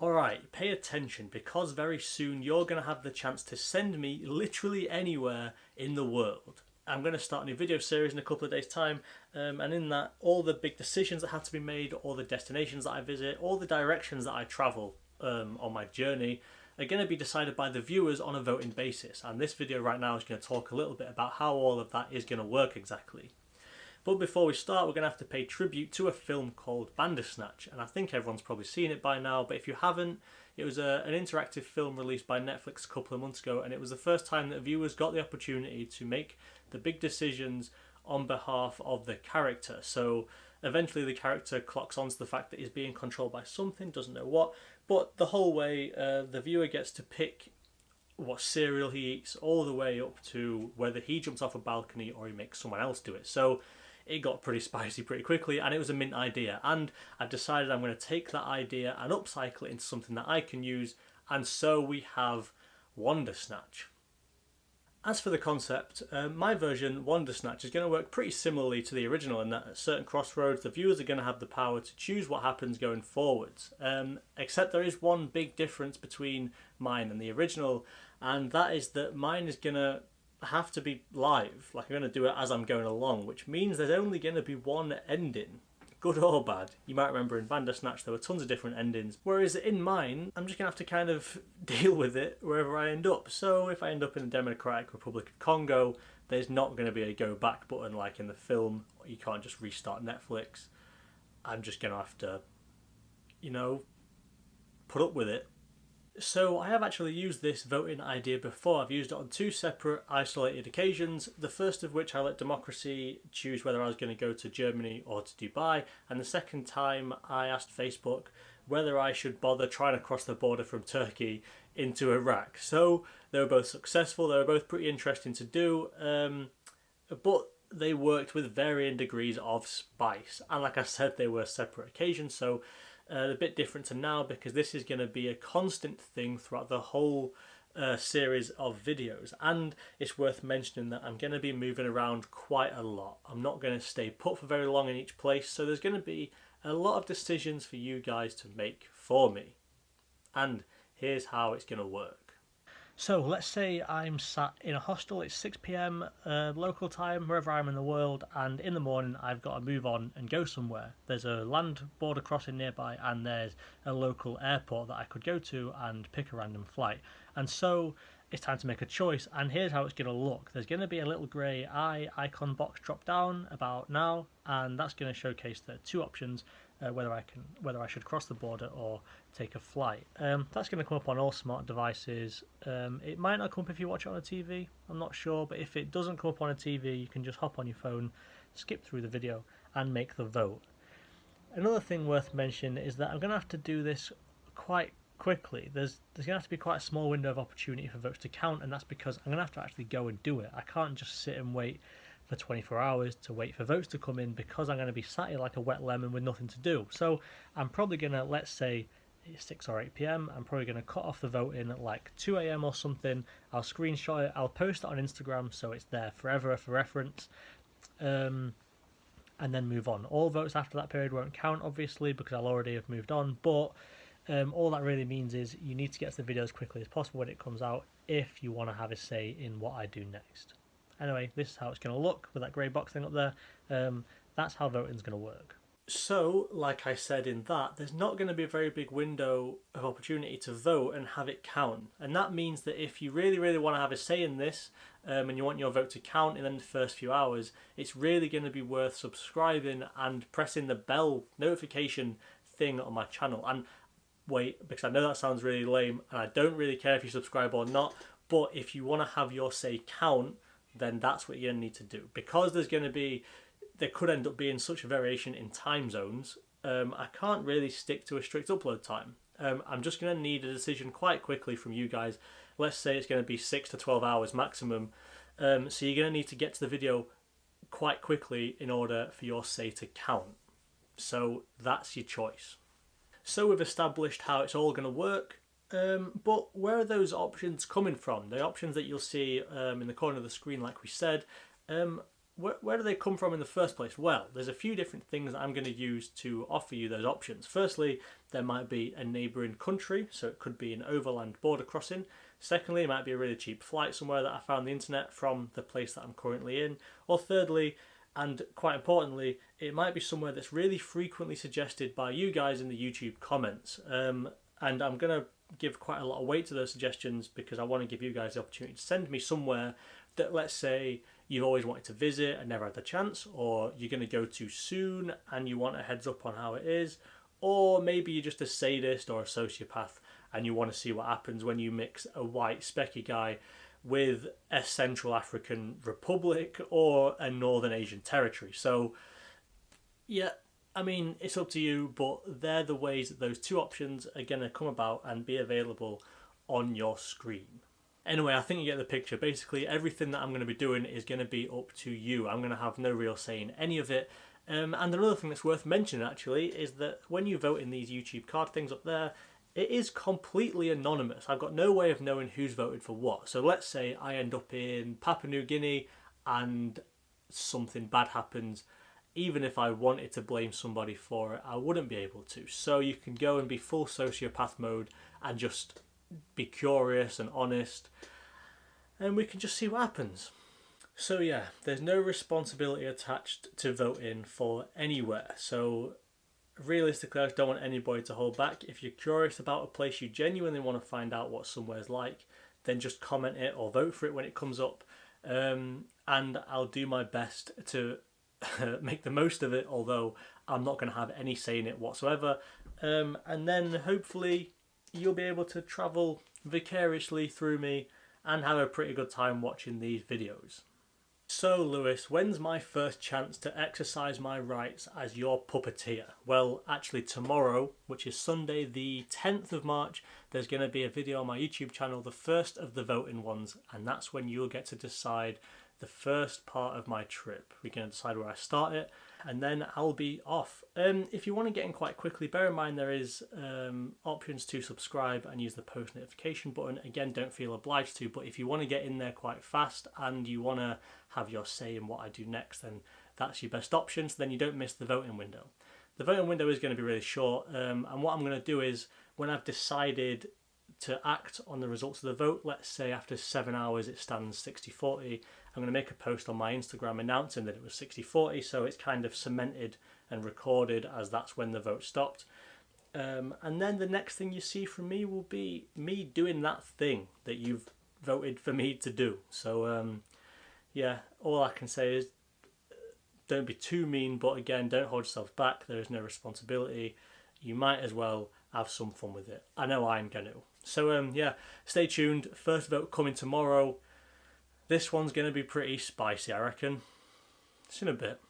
Alright, pay attention because very soon you're going to have the chance to send me literally anywhere in the world. I'm going to start a new video series in a couple of days' time, and in that, all the big decisions that have to be made, all the destinations that I visit, all the directions that I travel on my journey are going to be decided by the viewers on a voting basis. And this video right now is going to talk a little bit about how all of that is going to work exactly. But before we start, we're going to have to pay tribute to a film called Wandersnatch, and I think everyone's probably seen it by now, but if you haven't, it was an interactive film released by Netflix a couple of months ago, and it was the first time that viewers got the opportunity to make the big decisions on behalf of the character. So eventually the character clocks onto the fact that he's being controlled by something, doesn't know what, but the whole way the viewer gets to pick what cereal he eats, all the way up to whether he jumps off a balcony or he makes someone else do it. So it got pretty spicy pretty quickly, and it was a mint idea, and I've decided I'm going to take that idea and upcycle it into something that I can use, and so we have Wandersnatch. As for the concept, my version, Wandersnatch, is going to work pretty similarly to the original in that at certain crossroads the viewers are going to have the power to choose what happens going forwards, except there is one big difference between mine and the original, and that is that mine is going to have to be live, like I'm going to do it as I'm going along, which means there's only going to be one ending, good or bad. You might remember in Wandersnatch there were tons of different endings, whereas in mine I'm just going to have to kind of deal with it wherever I end up. So if I end up in the Democratic Republic of Congo, there's not going to be a go back button like in the film. You can't just restart Netflix. I'm just going to have to, put up with it. So I have actually used this voting idea before. I've used it on two separate isolated occasions, the first of which I let democracy choose whether I was going to go to Germany or to Dubai, and the second time I asked Facebook whether I should bother trying to cross the border from Turkey into Iraq. So they were both successful, they were both pretty interesting to do, but they worked with varying degrees of spice, and like I said, they were separate occasions, so a bit different to now because this is going to be a constant thing throughout the whole series of videos, and it's worth mentioning that I'm going to be moving around quite a lot. I'm not going to stay put for very long in each place, so there's going to be a lot of decisions for you guys to make for me, and here's how it's going to work. So let's say I'm sat in a hostel, it's 6 PM local time, wherever I'm in the world, and in the morning I've got to move on and go somewhere. There's a land border crossing nearby and there's a local airport that I could go to and pick a random flight. And so it's time to make a choice, and here's how it's going to look. There's going to be a little grey icon box drop down about now, and that's going to showcase the two options, whether I should cross the border or take a flight. That's going to come up on all smart devices. It might not come up if you watch it on a TV, I'm not sure, but if it doesn't come up on a TV, you can just hop on your phone, skip through the video and make the vote. Another thing worth mentioning is that I'm going to have to do this quite quickly. There's going to have to be quite a small window of opportunity for votes to count, and that's because I'm going to have to actually go and do it. I can't just sit and wait for 24 hours to wait for votes to come in because I'm going to be sat here like a wet lemon with nothing to do. So I'm probably going to, let's say it's 6 or 8 PM, I'm probably going to cut off the voting at like 2 AM or something. I'll screenshot it, I'll post it on Instagram so it's there forever for reference, and then move on. All votes after that period won't count obviously because I'll already have moved on, but all that really means is you need to get to the video as quickly as possible when it comes out if you want to have a say in what I do next. Anyway, this is how it's going to look with that grey box thing up there. That's how voting's going to work. So, like I said in that, there's not going to be a very big window of opportunity to vote and have it count. And that means that if you really, really want to have a say in this, and you want your vote to count in the first few hours, it's really going to be worth subscribing and pressing the bell notification thing on my channel. And wait, because I know that sounds really lame, and I don't really care if you subscribe or not, but if you want to have your say count, then that's what you're going to need to do. Because there could end up being such a variation in time zones, I can't really stick to a strict upload time. I'm just going to need a decision quite quickly from you guys. Let's say it's going to be 6 to 12 hours maximum. So you're going to need to get to the video quite quickly in order for your say to count. So that's your choice. So we've established how it's all going to work. But where are those options coming from? The options that you'll see in the corner of the screen, like we said, where do they come from in the first place? Well, there's a few different things that I'm going to use to offer you those options. Firstly, there might be a neighbouring country, so it could be an overland border crossing. Secondly, it might be a really cheap flight somewhere that I found on the internet from the place that I'm currently in. Or thirdly, and quite importantly, it might be somewhere that's really frequently suggested by you guys in the YouTube comments. And I'm going to give quite a lot of weight to those suggestions because I want to give you guys the opportunity to send me somewhere that, let's say, you've always wanted to visit and never had the chance, or you're going to go to soon and you want a heads up on how it is, or maybe you're just a sadist or a sociopath and you want to see what happens when you mix a white specky guy with a Central African Republic or a Northern Asian territory. So, yeah, I mean, it's up to you, but they're the ways that those two options are going to come about and be available on your screen. Anyway, I think you get the picture. Basically, everything that I'm going to be doing is going to be up to you. I'm going to have no real say in any of it. And another thing that's worth mentioning, actually, is that when you vote in these YouTube card things up there, it is completely anonymous. I've got no way of knowing who's voted for what. So let's say I end up in Papua New Guinea and something bad happens. Even if I wanted to blame somebody for it, I wouldn't be able to. So you can go and be full sociopath mode and just be curious and honest, and we can just see what happens. So yeah, there's no responsibility attached to voting for anywhere. So realistically, I just don't want anybody to hold back. If you're curious about a place, you genuinely want to find out what somewhere's like, then just comment it or vote for it when it comes up. And I'll do my best to make the most of it, although I'm not going to have any say in it whatsoever. And then hopefully you'll be able to travel vicariously through me and have a pretty good time watching these videos. So Lewis, when's my first chance to exercise my rights as your puppeteer? Well, actually tomorrow, which is Sunday the 10th of March, there's going to be a video on my YouTube channel, the first of the voting ones, and that's when you'll get to decide the first part of my trip. We're going to decide where I start it, and then I'll be off. If you want to get in quite quickly, bear in mind there is options to subscribe and use the post notification button. Again, don't feel obliged to, but if you want to get in there quite fast and you want to have your say in what I do next, then that's your best option, so then you don't miss the voting window. The voting window is going to be really short, and what I'm going to do is, when I've decided to act on the results of the vote, let's say after 7 hours it stands 60-40, I'm going to make a post on my Instagram announcing that it was 60-40, so it's kind of cemented and recorded as that's when the vote stopped. And then the next thing you see from me will be me doing that thing that you've voted for me to do. So yeah, all I can say is don't be too mean, but again, don't hold yourself back. There is no responsibility. You might as well have some fun with it. I know I'm going to. So yeah, stay tuned. First vote coming tomorrow. This one's going to be pretty spicy, I reckon. See you in a bit.